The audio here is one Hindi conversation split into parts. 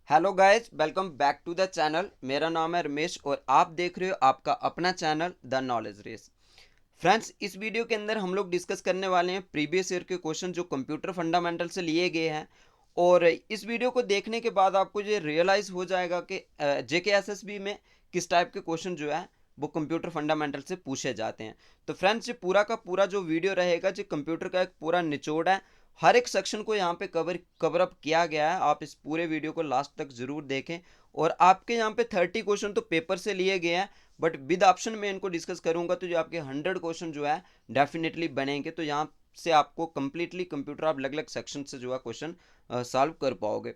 Hello guys, welcome back to the channel. मेरा नाम है रमेश और आप देख रहे हो आपका अपना channel the knowledge race. Friends, इस वीडियो के अंदर हम लोग डिस्कस करने वाले हैं प्रीवियस ईयर के क्वेश्चन जो कंप्यूटर फंडामेंटल से लिए गए हैं। और इस वीडियो को देखने के बाद आपको ये रियलाइज़ हो जाएगा कि जेकेएसएसबी में किस टाइप के क्वेश्चन जो है वो कंप्यूटर फंडामेंटल से पूछे जाते हैं। तो फ्रेंड्स, ये पूरा का पूरा जो वीडियो रहेगा जो कंप्यूटर का एक पूरा निचोड़ है। हर एक सेक्शन को यहाँ पे कवर अप किया गया है। आप इस पूरे वीडियो को लास्ट तक जरूर देखें। और आपके यहाँ पे 30 क्वेश्चन तो पेपर से लिए गए हैं, बट विद ऑप्शन में इनको डिस्कस करूंगा तो जो आपके 100 क्वेश्चन जो है डेफिनेटली बनेंगे। तो यहाँ से आपको कंप्लीटली कंप्यूटर आप अलग अलग सेक्शन से जो है क्वेश्चन सॉल्व कर पाओगे।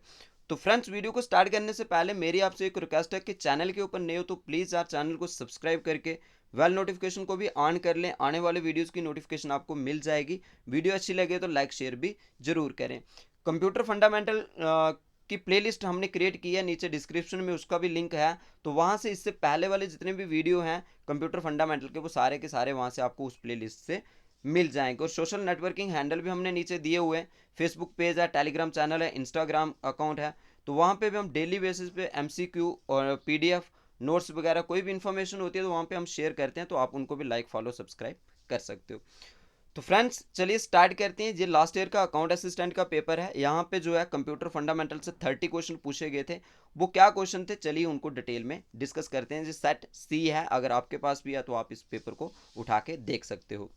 तो फ्रेंड्स, वीडियो को स्टार्ट करने से पहले मेरी आपसे एक रिक्वेस्ट है कि चैनल के ऊपर नए हो तो प्लीज़ यार चैनल को सब्सक्राइब करके वेल नोटिफिकेशन को भी ऑन कर लें। आने वाले वीडियोस की नोटिफिकेशन आपको मिल जाएगी। वीडियो अच्छी लगे तो लाइक शेयर भी जरूर करें। कंप्यूटर फंडामेंटल की प्लेलिस्ट हमने क्रिएट की है, नीचे डिस्क्रिप्शन में उसका भी लिंक है। तो वहाँ से इससे पहले वाले जितने भी वीडियो हैं कंप्यूटर फंडामेंटल के वो सारे के सारे वहाँ से आपको उस प्लेलिस्ट से मिल जाएंगे। और सोशल नेटवर्किंग हैंडल भी हमने नीचे दिए हुए हैं। फेसबुक पेज है, टेलीग्राम चैनल है, इंस्टाग्राम अकाउंट है। तो वहाँ पे भी हम डेली बेसिस पे एमसीक्यू और पीडीएफ नोट्स वगैरह कोई भी इन्फॉर्मेशन होती है तो वहाँ पे हम शेयर करते हैं। तो आप उनको भी लाइक फॉलो सब्सक्राइब कर सकते हो। तो फ्रेंड्स, चलिए स्टार्ट करते हैं। ये लास्ट ईयर का अकाउंट असिस्टेंट का पेपर है। यहाँ पे जो है कंप्यूटर फंडामेंटल से 30 क्वेश्चन पूछे गए थे। वो क्या क्वेश्चन थे, चलिए उनको डिटेल में डिस्कस करते हैं। जो सेट सी है, अगर आपके पास भी है तो आप इस पेपर को उठा के देख सकते हो।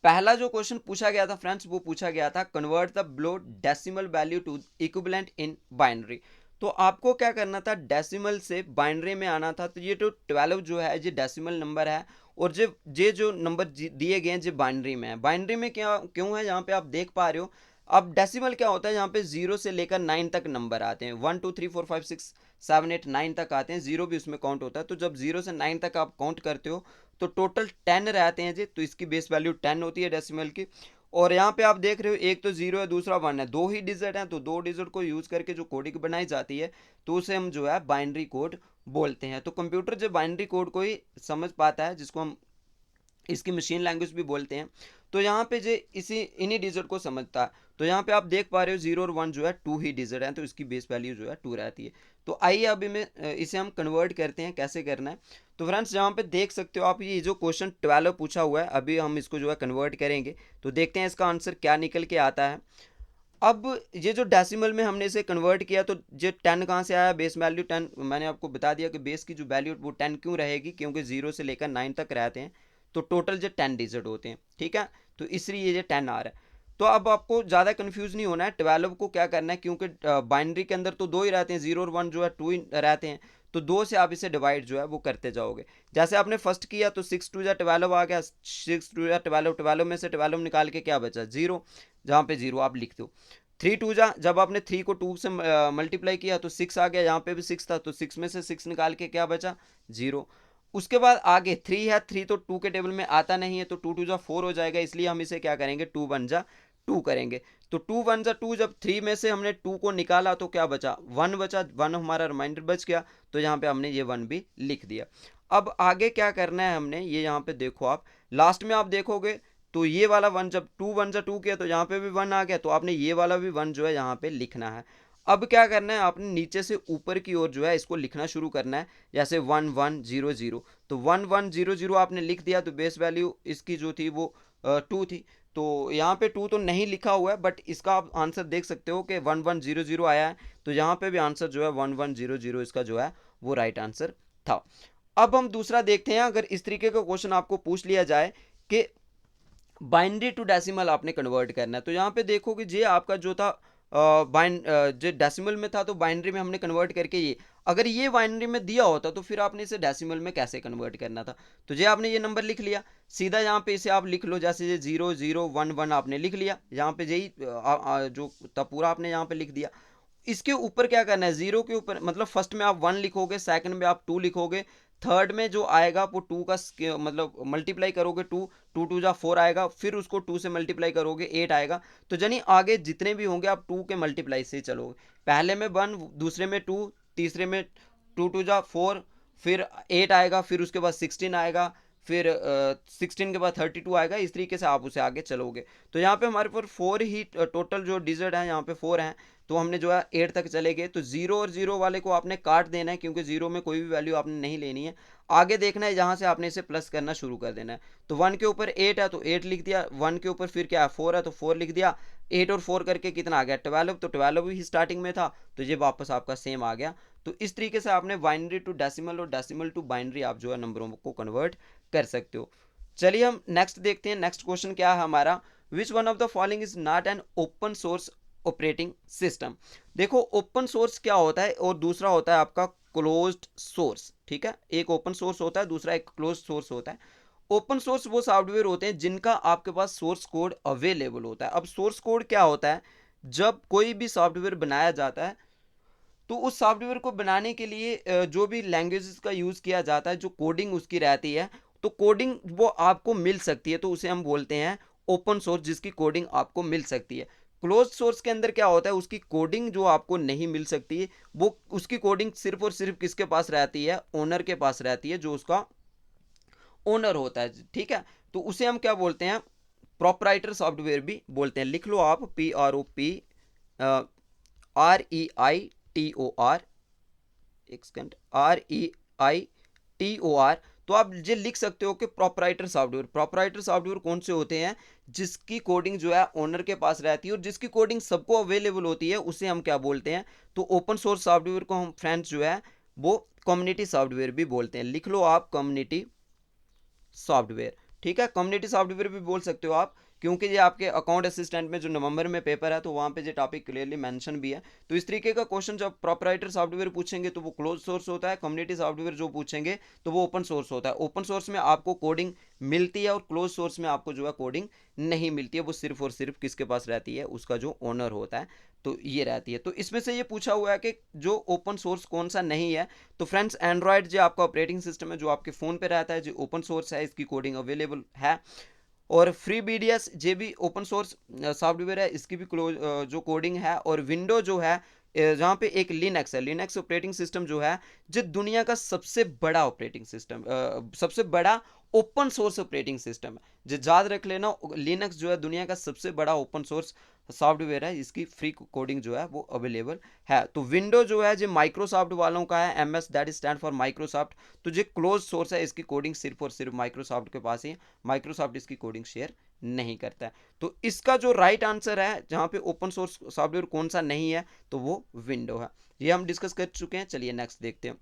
पहला जो क्वेश्चन पूछा गया था फ्रेंड्स, वो पूछा गया था convert the below decimal value to equivalent in binary. तो आपको क्या करना था, डेसिमल से बाइनरी में आना था। तो ये जो 12 जो है ये डेसिमल नंबर है। और जो नंबर दिए गए हैं जो बाइनरी में है, बाइनरी में क्या क्यों है, यहाँ पे आप देख पा रहे हो। अब डेसिमल क्या होता है, यहाँ पे 0 से लेकर 9 तक नंबर आते हैं। 1 2 3 4 5 6 7 8 9 तक आते हैं, 0 भी उसमें काउंट होता है। तो जब 0 से 9 तक आप काउंट करते हो तो टोटल 10 रहते हैं जी। तो इसकी बेस वैल्यू 10 होती है डेसिमल की। और यहाँ पे आप देख रहे हो एक तो 0 है, दूसरा 1 है, दो ही डिजिट हैं। तो दो डिजिट को यूज करके जो कोडिंग बनाई जाती है तो उसे हम जो है बाइनरी कोड बोलते हैं। तो कंप्यूटर जो बाइनरी कोड को ही समझ पाता है, जिसको हम इसकी मशीन लैंग्वेज भी बोलते हैं। तो यहाँ पे जो इसी इन्हीं डिजिट को समझता है। तो यहाँ पे आप देख पा रहे हो 0 और 1 जो है 2 ही डिजिट हैं, तो इसकी बेस वैल्यू जो है 2 रहती है। तो आइए अभी में इसे हम कन्वर्ट करते हैं, कैसे करना है। तो फ्रेंड्स, यहाँ पे देख सकते हो आप, ये जो क्वेश्चन 12 पूछा हुआ है, अभी हम इसको जो है कन्वर्ट करेंगे। तो देखते हैं इसका आंसर क्या निकल के आता है। अब ये जो डेसिमल में हमने इसे कन्वर्ट किया तो ये 10 कहाँ से आया, बेस वैल्यू 10। मैंने आपको बता दिया कि बेस की जो वैल्यू वो 10 क्यों रहेगी, क्योंकि 0 से लेकर 9 तक रहते हैं। तो टोटल जो 10 डिजिट होते हैं, ठीक है। तो इसलिए ये 10 आ रहा है। तो अब आपको ज़्यादा कंफ्यूज नहीं होना है। 12 को क्या करना है, क्योंकि बाइनरी के अंदर तो दो ही रहते हैं, 0 और 1 जो है 2 ही रहते हैं। तो दो से आप इसे डिवाइड जो है वो करते जाओगे। जैसे आपने फर्स्ट किया तो 6 2 या 12 आ गया, 6 2 या 12, 12 में से 12 निकाल के क्या बचा, 0। जहाँ पे 0 आप लिख दो। 3 2 जा, जब आपने 3 को 2 से मल्टीप्लाई किया तो 6 आ गया, यहाँ पे भी 6 था तो 6 में से 6 निकाल के क्या बचा, 0। उसके बाद आगे 3 है, 3 तो 2 के टेबल में आता नहीं है, तो 2 2 जा 4 हो जाएगा। इसलिए हम इसे क्या करेंगे, 2 1 जा 2 करेंगे। तो 2 1 जा 2, जब 3 में से हमने 2 को निकाला तो क्या बचा, 1 बचा। 1 हमारा रिमाइंडर बच गया, तो यहाँ पे हमने ये 1 भी लिख दिया। अब आगे क्या करना है हमने, ये यहाँ पे देखो आप, लास्ट में आप देखोगे तो ये वाला 1, जब 2 1 जा 2 किया तो यहाँ पे भी 1 आ गया। तो आपने ये वाला भी 1 जो है यहाँ पे लिखना है। अब क्या करना है, आपने नीचे से ऊपर की ओर जो है इसको लिखना शुरू करना है। जैसे 1 1 0 0, तो 1 1 0 0 आपने लिख दिया। तो बेस वैल्यू इसकी जो थी वो 2 थी। तो यहाँ पे 2 तो नहीं लिखा हुआ है, बट इसका आप आंसर देख सकते हो कि 1 1 0 0 आया है। तो यहाँ पे भी आंसर जो है 1 1 0 0 इसका जो है वो राइट आंसर था। अब हम दूसरा देखते हैं। अगर इस तरीके का क्वेश्चन आपको पूछ लिया जाए कि बाइनरी टू डेसिमल आपने कन्वर्ट करना है, तो यहाँ पे देखोगे ये आपका जो था जो डेसिमल में था तो बाइनरी में हमने कन्वर्ट करके ये, अगर ये बाइनरी में दिया होता तो फिर आपने इसे डेसिमल में कैसे कन्वर्ट करना था। तो ये आपने ये नंबर लिख लिया, सीधा यहाँ पे इसे आप लिख लो। जैसे ये 0 0 1 1 आपने लिख लिया, यहाँ पे यही जो था पूरा आपने यहाँ पे लिख दिया। इसके ऊपर क्या करना है, जीरो के ऊपर, मतलब फर्स्ट में आप 1 लिखोगे, सेकंड में आप 2 लिखोगे, थर्ड में जो आएगा वो 2 का मतलब मल्टीप्लाई करोगे, 2 2 2 जा 4 आएगा, फिर उसको 2 से मल्टीप्लाई करोगे 8 आएगा। तो यानी आगे जितने भी होंगे आप 2 के मल्टीप्लाई से चलोगे। पहले में 1, दूसरे में 2, तीसरे में 2 2 जा 4, फिर 8 आएगा, फिर उसके बाद 16 आएगा, फिर 16 के बाद 32 आएगा। इस तरीके से आप उसे आगे चलोगे। तो यहाँ पे हमारे पर 4 ही टोटल जो डिजिट है, यहाँ पे 4 हैं। तो हमने जो है 8 तक चले गए, तो 0 और 0 वाले को आपने काट देना है, क्योंकि 0 में कोई भी वैल्यू आपने नहीं लेनी है। आगे देखना है जहाँ से आपने इसे प्लस करना शुरू कर देना है। तो 1 के ऊपर 8 है तो 8 लिख दिया, 1 के ऊपर फिर क्या है 4 है तो 4 लिख दिया, 8 और 4 करके कितना आ गया 12, तो 12 ही स्टार्टिंग में था, तो ये वापस आपका सेम आ गया। तो इस तरीके से आपने बाइनरी टू डेसिमल और डेसिमल टू बाइनरी आप जो है नंबरों को कन्वर्ट कर सकते हो। चलिए हम नेक्स्ट देखते हैं। नेक्स्ट क्वेश्चन क्या है हमारा, विच one of the following is not an open source operating system. देखो ओपन सोर्स क्या होता है और दूसरा होता है आपका क्लोज्ड सोर्स। ठीक है, एक ओपन सोर्स होता है, दूसरा एक क्लोज्ड सोर्स होता है। ओपन सोर्स वो सॉफ्टवेयर होते हैं जिनका आपके पास सोर्स कोड अवेलेबल होता है। अब सोर्स कोड क्या होता है, जब कोई भी सॉफ्टवेयर बनाया जाता है तो उस सॉफ्टवेयर को बनाने के लिए जो भी लैंग्वेजेस का यूज़ किया जाता है, जो कोडिंग उसकी रहती है, तो कोडिंग वो आपको मिल सकती है, तो उसे हम बोलते हैं ओपन सोर्स, जिसकी कोडिंग आपको मिल सकती है। क्लोज सोर्स के अंदर क्या होता है, उसकी कोडिंग जो आपको नहीं मिल सकती है, वो उसकी कोडिंग सिर्फ और सिर्फ किसके पास रहती है, ओनर के पास रहती है, जो उसका ओनर होता है। ठीक है, तो उसे हम क्या बोलते हैं, प्रोपराइटर सॉफ्टवेयर भी बोलते हैं। लिख लो आप PROPREITOR, एक सेकंड, REITOR। तो आप ये लिख सकते हो कि प्रोपराइटर सॉफ्टवेयर, प्रोपराइटर सॉफ्टवेयर कौन से होते हैं, जिसकी कोडिंग जो है ओनर के पास रहती है और जिसकी कोडिंग सबको अवेलेबल होती है, उसे हम क्या बोलते हैं। तो ओपन सोर्स सॉफ्टवेयर को हम फ्रेंड्स जो है वो कम्युनिटी सॉफ्टवेयर भी बोलते हैं। लिख लो आप कम्युनिटी सॉफ्टवेयर। ठीक है, कम्युनिटी सॉफ्टवेयर भी बोल सकते हो आप, क्योंकि ये आपके अकाउंट असिस्टेंट में जो नवंबर में पेपर है तो वहाँ पे ये टॉपिक क्लियरली मेंशन भी है। तो इस तरीके का क्वेश्चन जब प्रोपराइटर सॉफ्टवेयर पूछेंगे तो वो क्लोज सोर्स होता है, कम्युनिटी सॉफ्टवेयर जो पूछेंगे तो वो ओपन सोर्स होता है। ओपन सोर्स में आपको कोडिंग मिलती है और क्लोज सोर्स में आपको जो है कोडिंग नहीं मिलती है, वो सिर्फ और सिर्फ किसके पास रहती है, उसका जो ओनर होता है, तो ये रहती है। तो इसमें से ये पूछा हुआ है कि जो ओपन सोर्स कौन सा नहीं है, तो फ्रेंड्स एंड्रॉयड जो आपका ऑपरेटिंग सिस्टम है जो आपके फ़ोन पे रहता है, जो ओपन सोर्स है, इसकी कोडिंग अवेलेबल है। और फ्री BDS जे भी ओपन सोर्स सॉफ्टवेयर है, इसकी भी जो कोडिंग है। और विंडो जो है, जहाँ पे एक लिनक्स है, लिनक्स ऑपरेटिंग सिस्टम जो है, जो दुनिया का सबसे बड़ा ऑपरेटिंग सिस्टम, सबसे बड़ा ओपन सोर्स ऑपरेटिंग सिस्टम है, जो याद रख लेना, लिनक्स जो है दुनिया का सबसे बड़ा ओपन सोर्स सॉफ्टवेयर है, इसकी फ्री कोडिंग जो है वो अवेलेबल है। तो विंडो जो है जो माइक्रोसॉफ्ट वालों का है, MS that stand for Microsoft, तो जो क्लोज सोर्स है इसकी कोडिंग सिर्फ और सिर्फ माइक्रोसॉफ्ट के पास ही, माइक्रोसॉफ्ट इसकी कोडिंग शेयर नहीं करता है। तो इसका जो राइट आंसर है जहाँ पे ओपन सोर्स सॉफ्टवेयर कौन सा नहीं है, तो वो विंडो है। ये हम डिस्कस कर चुके हैं। चलिए नेक्स्ट देखते हैं।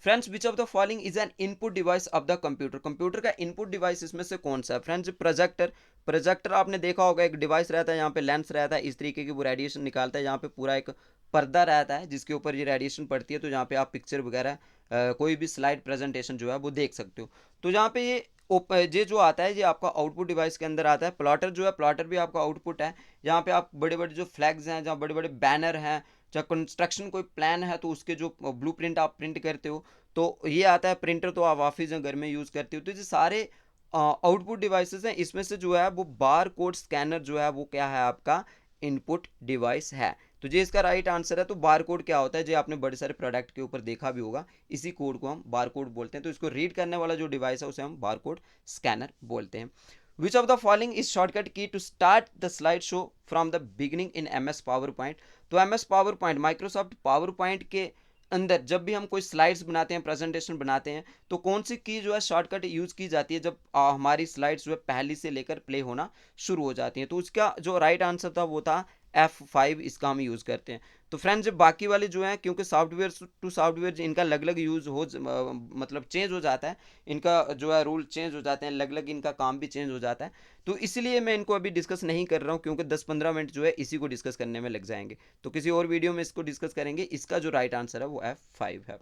Friends which of the following is an input device of the computer, computer का इनपुट डिवाइस इसमें से कौन सा है। फ्रेंड्स प्रोजेक्टर, प्रोजेक्टर आपने देखा होगा, एक डिवाइस रहता है, यहाँ पे लेंस रहता है, इस तरीके की वो रेडिएशन निकालता है, यहाँ पे पूरा एक पर्दा रहता है जिसके ऊपर ये रेडिएशन पड़ती है, तो यहाँ पे आप पिक्चर वगैरह कोई भी स्लाइड प्रेजेंटेशन जो है वो देख सकते हो। तो यहाँ पे ये जो आता है ये आपका आउटपुट डिवाइस के अंदर आता है। प्लॉटर जो है, प्लॉटर भी आपका आउटपुट है। यहाँ पे आप बड़े बड़े जो फ्लैग्स हैं, जहाँ बड़े बड़े बैनर हैं, चाहे कंस्ट्रक्शन कोई प्लान है तो उसके जो ब्लूप्रिंट आप प्रिंट करते हो, तो ये आता है। प्रिंटर तो आप ऑफिस में घर में यूज़ करते हो। तो ये सारे आउटपुट डिवाइसेस हैं। इसमें से जो है वो बार कोड स्कैनर जो है वो क्या है, आपका इनपुट डिवाइस है। तो ये इसका राइट आंसर है। तो बार कोड क्या होता है, जो आपने बड़े सारे प्रोडक्ट के ऊपर देखा भी होगा, इसी कोड को हम बार कोड बोलते हैं। तो इसको रीड करने वाला जो डिवाइस है उसे हम बार कोड स्कैनर बोलते हैं। Which of the following is shortcut key to start the slide show from the beginning in MS power point. तो MS power point, Microsoft power point के अंदर जब भी हम कोई स्लाइड्स बनाते हैं, प्रेजेंटेशन बनाते हैं, तो कौन सी की जो है शॉर्टकट यूज़ की जाती है जब हमारी स्लाइड्स जो है पहली से लेकर प्ले होना शुरू हो जाती हैं। तो उसका जो राइट आंसर था वो था F5, इसका हम यूज़ करते हैं। तो फ्रेंड्स जब बाकी वाले जो हैं, क्योंकि सॉफ्टवेयर टू सॉफ्टवेयर इनका अलग अलग यूज़ मतलब चेंज हो जाता है, इनका जो है रूल चेंज हो जाते हैं, अलग अलग इनका काम भी चेंज हो जाता है। तो इसलिए मैं इनको अभी डिस्कस नहीं कर रहा हूँ, क्योंकि 10-15 मिनट जो है इसी को डिस्कस करने में लग जाएंगे। तो किसी और वीडियो में इसको डिस्कस करेंगे। इसका जो राइट आंसर है वो F5 है।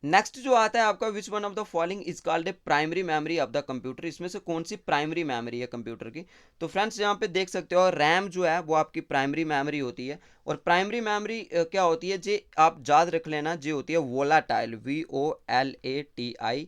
नेक्स्ट जो आता है आपका, विच one of the following is called a primary memory of the computer, इसमें से कौन सी प्राइमरी मेमोरी है कंप्यूटर की। तो फ्रेंड्स यहाँ पे देख सकते हो, रैम जो है वो आपकी प्राइमरी मेमोरी होती है। और प्राइमरी मेमोरी क्या होती है, जे आप याद रख लेना, जे होती है वोलाटाइल, VOLATILE।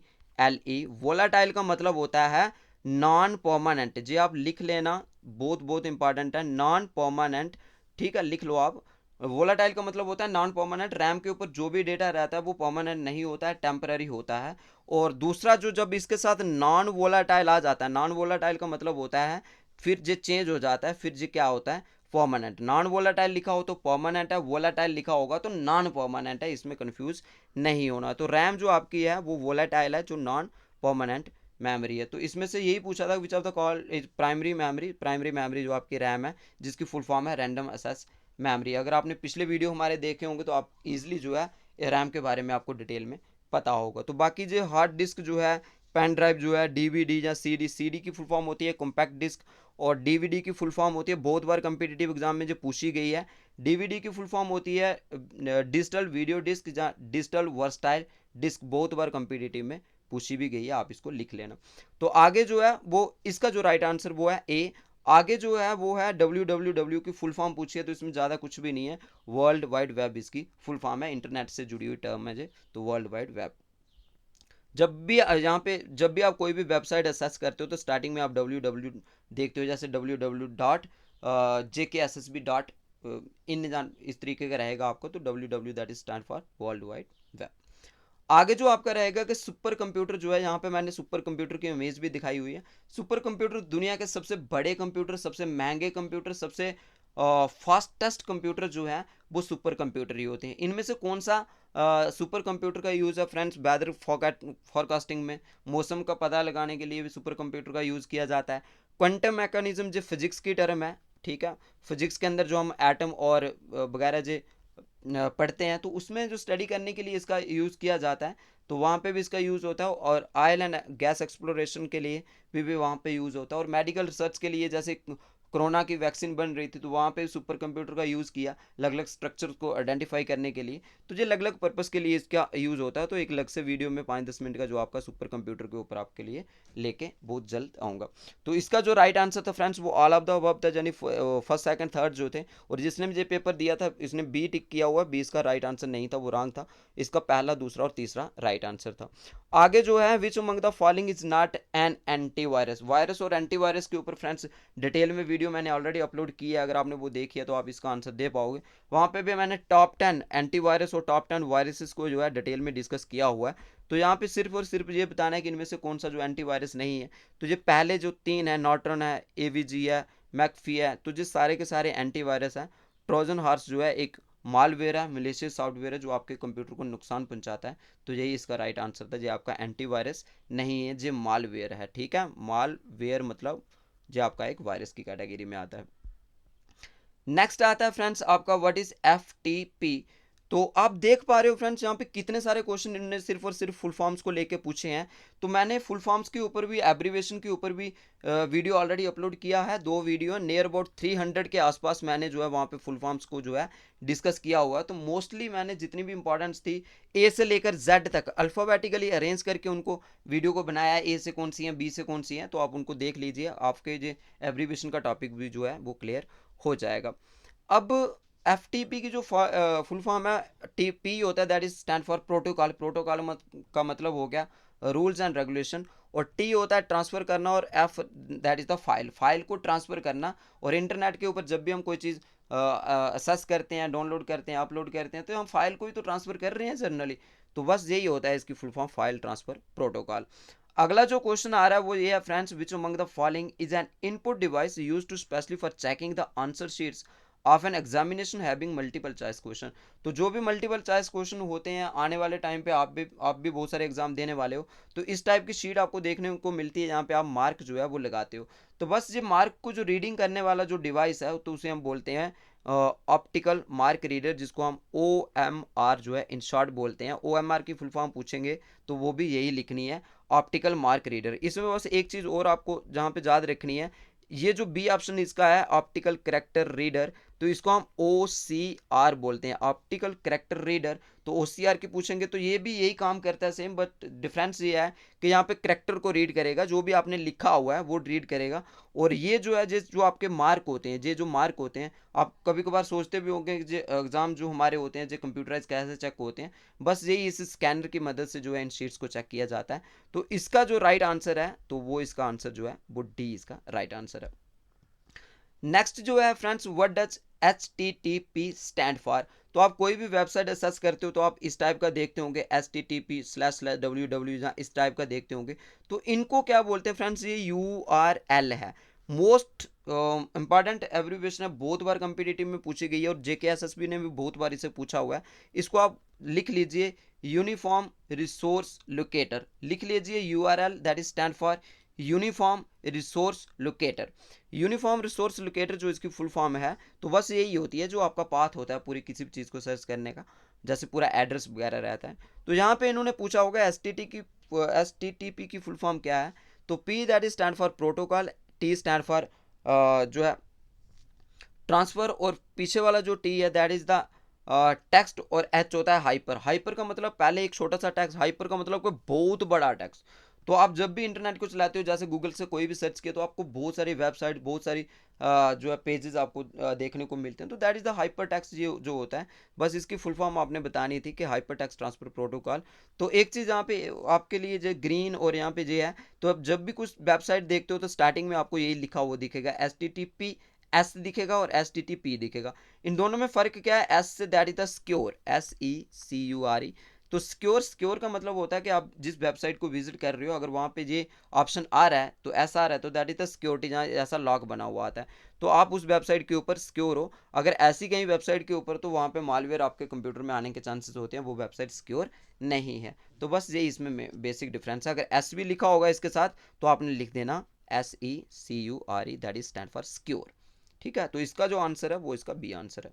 वोलाटाइल का मतलब होता है नॉन परमानेंट, जे आप लिख लेना, बहुत बहुत इंपॉर्टेंट है, नॉन परमानेंट। ठीक है, लिख लो आप। वोलाटाइल का मतलब होता है नॉन परमानेंट, रैम के ऊपर जो भी डेटा रहता है वो परमानेंट नहीं होता है, टेम्पररी होता है। और दूसरा जो जब इसके साथ नॉन वोलाटाइल आ जाता है, नॉन वोलाटाइल का मतलब होता है फिर जो चेंज हो जाता है, फिर जो क्या होता है परमानेंट। नॉन वोलाटाइल लिखा हो तो परमानेंट है, वोलाटाइल लिखा होगा तो नॉन परमानेंट है, इसमें कंफ्यूज नहीं होना। तो रैम जो आपकी है वो वोलाटाइल है, जो नॉन परमानेंट मेमोरी है। तो इसमें से यही पूछा था विच of the call is primary memory. Primary memory जो आपकी रैम है, जिसकी फुल फॉर्म है रैंडम एक्सेस मेमोरी। अगर आपने पिछले वीडियो हमारे देखे होंगे तो आप इजीली जो है रैम के बारे में आपको डिटेल में पता होगा। तो बाकी जो हार्ड डिस्क जो है, पेन ड्राइव जो है, डीवीडी या सीडी, सीडी की फुल फॉर्म होती है कॉम्पैक्ट डिस्क, और डीवीडी की फुल फॉर्म होती है, बहुत बार कंपिटिटिव एग्जाम में जो पूछी गई है, डीवीडी की फुल फॉर्म होती है डिजिटल वीडियो डिस्क या डिजिटल वर्सटाइल डिस्क, बहुत बार कंपिटिटिव में पूछी भी गई है, आप इसको लिख लेना। तो आगे जो है वो इसका जो राइट आंसर वो है ए। आगे जो है वो है www की फुल फॉर्म पूछी है, तो इसमें ज़्यादा कुछ भी नहीं है, वर्ल्ड वाइड वेब इसकी फुल फॉर्म है, इंटरनेट से जुड़ी हुई टर्म है जे, तो वर्ल्ड वाइड वेब। जब भी यहाँ पे जब भी आप कोई भी वेबसाइट एक्सेस करते हो तो स्टार्टिंग में आप www देखते हो, जैसे www.jksSB.in इस तरीके का रहेगा आपको, तो www that is stand for world wide web. आगे जो आपका रहेगा कि सुपर कंप्यूटर जो है, यहाँ पे मैंने सुपर कंप्यूटर की इमेज भी दिखाई हुई है। सुपर कंप्यूटर दुनिया के सबसे बड़े कंप्यूटर, सबसे महंगे कंप्यूटर, सबसे फास्टेस्ट कंप्यूटर जो है वो सुपर कंप्यूटर ही होते हैं। इनमें से कौन सा सुपर कंप्यूटर का यूज़ है फ्रेंड्स? वेदर फॉरकास्टिंग में, मौसम का पता लगाने के लिए भी सुपर कंप्यूटर का यूज़ किया जाता है। क्वांटम मैकेनिज्म जो फिजिक्स की टर्म है, ठीक है, फिजिक्स के अंदर जो हम एटम और वगैरह जो पढ़ते हैं, तो उसमें जो स्टडी करने के लिए इसका यूज़ किया जाता है, तो वहाँ पे भी इसका यूज़ होता है। और ऑयल एंड गैस एक्सप्लोरेशन के लिए भी वहाँ पे यूज़ होता है। और मेडिकल रिसर्च के लिए, जैसे कोरोना की वैक्सीन बन रही थी, तो वहाँ पे सुपर कंप्यूटर का यूज़ किया अलग अलग स्ट्रक्चर को आइडेंटिफाई करने के लिए। तो ये अलग अलग पर्पज़ के लिए इसका यूज़ होता है। तो एक अलग से वीडियो में 5-10 मिनट का जो आपका सुपर कंप्यूटर के ऊपर आपके लिए लेके बहुत जल्द आऊँगा। तो इसका जो राइट आंसर था फ्रेंड्स वो ऑल ऑफ द अबव था, यानी फर्स्ट सेकंड थर्ड जो थे। और जिसने मुझे पेपर दिया था इसने बी टिक किया हुआ, बी इसका राइट आंसर नहीं था, वो रॉन्ग था। इसका पहला, दूसरा और तीसरा राइट आंसर था। आगे जो है विच among the following is not an antivirus. Virus और एंटीवायरस के ऊपर फ्रेंड्स डिटेल में वीडियो मैंने ऑलरेडी अपलोड की है, अगर आपने वो देखी है तो आप इसका आंसर दे पाओगे। वहाँ पे भी मैंने टॉप 10 एंटीवायरस और टॉप 10 वायरसेस को जो है डिटेल में डिस्कस किया हुआ है। तो यहाँ पे सिर्फ और सिर्फ ये बताना है कि इनमें से कौन सा जो एंटीवायरस नहीं है। तो ये पहले जो 3 है, नॉर्टन है, एवीजी है, मैकफी है, तो ये सारे के सारे एंटीवायरस हैं। ट्रोजन हॉर्स जो है एक मालवेयर है, मलेशियस सॉफ्टवेयर है जो आपके कंप्यूटर को नुकसान पहुंचाता है। तो यही इसका राइट आंसर था, ये आपका एंटीवायरस नहीं है, ये मालवेयर है, ठीक है। मालवेयर मतलब ये आपका एक वायरस की कैटेगरी में आता है। नेक्स्ट आता है फ्रेंड्स आपका व्हाट इज FTP। तो आप देख पा रहे हो फ्रेंड्स यहाँ पे कितने सारे क्वेश्चन इन्होंने सिर्फ और सिर्फ फुल फॉर्म्स को लेके पूछे हैं। तो मैंने फुल फॉर्म्स के ऊपर भी, एब्रीवेशन के ऊपर भी वीडियो ऑलरेडी अपलोड किया है, 2 वीडियो, नियर अबाउट 300 के आसपास मैंने जो है वहाँ पे फुल फॉर्म्स को जो है डिस्कस किया हुआ है। तो मोस्टली मैंने जितनी भी इंपॉर्टेंस थी ए से लेकर जेड तक अल्फ़ाबेटिकली अरेंज करके उनको वीडियो को बनाया है, ए से कौन सी है, बी से कौन सी है, तो आप उनको देख लीजिए, आपके जो एब्रीवेशन का टॉपिक भी जो है वो क्लियर हो जाएगा। अब FTP की जो फुल फॉर्म है, TP होता है, that is stand for protocol. Protocol का मतलब हो गया रूल्स एंड रेगुलेशन। और T होता है ट्रांसफ़र करना, और F that is the file, file को ट्रांसफ़र करना। और इंटरनेट के ऊपर जब भी हम कोई चीज़ एक्सेस करते हैं, डाउनलोड करते हैं, अपलोड करते हैं, तो हम फाइल को ही तो ट्रांसफ़र कर रहे हैं जनरली। तो बस यही होता है इसकी full form, file transfer protocol. अगला जो क्वेश्चन आ रहा है वो ये है friends, which among the following is an input device used to specially for checking the answer sheets of an examination having multiple choice question. तो जो भी मल्टीपल चॉइस क्वेश्चन होते हैं आने वाले टाइम पे, आप भी बहुत सारे एग्जाम देने वाले हो, तो इस टाइप की शीट आपको देखने को मिलती है, जहाँ पे आप मार्क जो है वो लगाते हो। तो बस ये मार्क को जो रीडिंग करने वाला जो डिवाइस है, तो उसे हम बोलते हैं ऑप्टिकल मार्क रीडर, जिसको हम OMR जो है इन शॉर्ट बोलते हैं। OMR की फुल फॉर्म पूछेंगे तो वो भी यही लिखनी है, ऑप्टिकल मार्क रीडर। इसमें बस एक चीज़ और आपको जहाँ पे याद रखनी है, ये जो बी ऑप्शन इसका है ऑप्टिकल कैरेक्टर रीडर, तो इसको हम OCR बोलते हैं, ऑप्टिकल कैरेक्टर रीडर। तो OCR की पूछेंगे तो ये भी यही काम करता है सेम, बट डिफरेंस ये है कि यहाँ पे कैरेक्टर को रीड करेगा, जो भी आपने लिखा हुआ है वो रीड करेगा। और ये जो है जो आपके मार्क होते हैं, ये जो मार्क होते हैं, आप कभी कभार सोचते भी होंगे कि एग्जाम जो हमारे होते हैं जो कंप्यूटराइज कैसे चेक होते हैं, बस यही इस स्कैनर की मदद से जो है इन शीट्स को चेक किया जाता है। तो इसका जो राइट आंसर है, तो वो इसका आंसर जो है वो डी इसका राइट आंसर है। नेक्स्ट जो है friends, what does HTTP stand for. तो आप कोई भी वेबसाइट सर्च करते हो तो आप इस टाइप का देखते होंगे, http//www, जहाँ इस टाइप का देखते होंगे। तो इनको क्या बोलते हैं फ्रेंड्स, ये URL है। मोस्ट इंपॉर्टेंट एब्रीविएशन है, बहुत बार कॉम्पिटिटिव में पूछी गई है और जेकेएसएसबी ने भी बहुत बार इसे पूछा हुआ है। इसको आप लिख लीजिए, यूनिफॉर्म रिसोर्स लोकेटर, लिख लीजिए URL, that is stand for uniform resource locator. Uniform resource locator जो इसकी फुल फॉर्म है, तो बस यही होती है जो आपका पाथ होता है पूरी किसी भी चीज़ को सर्च करने का, जैसे पूरा एड्रेस वगैरह रहता है। तो यहाँ पे इन्होंने पूछा होगा एस टी टी पी की फुल फॉर्म क्या है, तो P that is stand for protocol, T stand for जो है ट्रांसफर, और पीछे वाला जो टी है दैट इज द टेक्स्ट, और एच होता है हाइपर। हाइपर का मतलब पहले एक छोटा सा टेक्स्ट, हाइपर का मतलब कोई बहुत बड़ा टेक्स्ट। तो आप जब भी इंटरनेट को चलाते हो, जैसे गूगल से कोई भी सर्च किया, तो आपको बहुत सारी वेबसाइट, बहुत सारी जो है पेजेस आपको देखने को मिलते हैं। तो that is the hyper text जो होता है। बस इसकी फुल फॉर्म आपने बतानी थी कि हाइपर टेक्स्ट ट्रांसफर प्रोटोकॉल। तो एक चीज़ यहाँ पे आपके लिए जो ग्रीन और यहाँ पे ये है, तो अब जब भी कुछ वेबसाइट देखते हो तो स्टार्टिंग में आपको यही लिखा हुआ दिखेगा, HTTP एस दिखेगा और HTTP दिखेगा। इन दोनों में फ़र्क क्या है, S say that is the secure, SECURE। तो सिक्योर, सिक्योर का मतलब होता है कि आप जिस वेबसाइट को विजिट कर रहे हो, अगर वहाँ पे ये ऑप्शन आ रहा है, तो ऐसा आ रहा है, तो दैट इज द सिक्योरिटी, जहाँ ऐसा लॉक बना हुआ आता है, तो आप उस वेबसाइट के ऊपर सिक्योर हो। अगर ऐसी कहीं वेबसाइट के ऊपर, तो वहाँ पे मालवेयर आपके कंप्यूटर में आने के चांसेस होते हैं, वो वेबसाइट सिक्योर नहीं है। तो बस ये इसमें बेसिक डिफरेंस है। अगर एस भी लिखा होगा इसके साथ, तो आपने लिख देना SECURE, that is stand for secure. ठीक है, तो इसका जो आंसर है वो इसका बी आंसर है।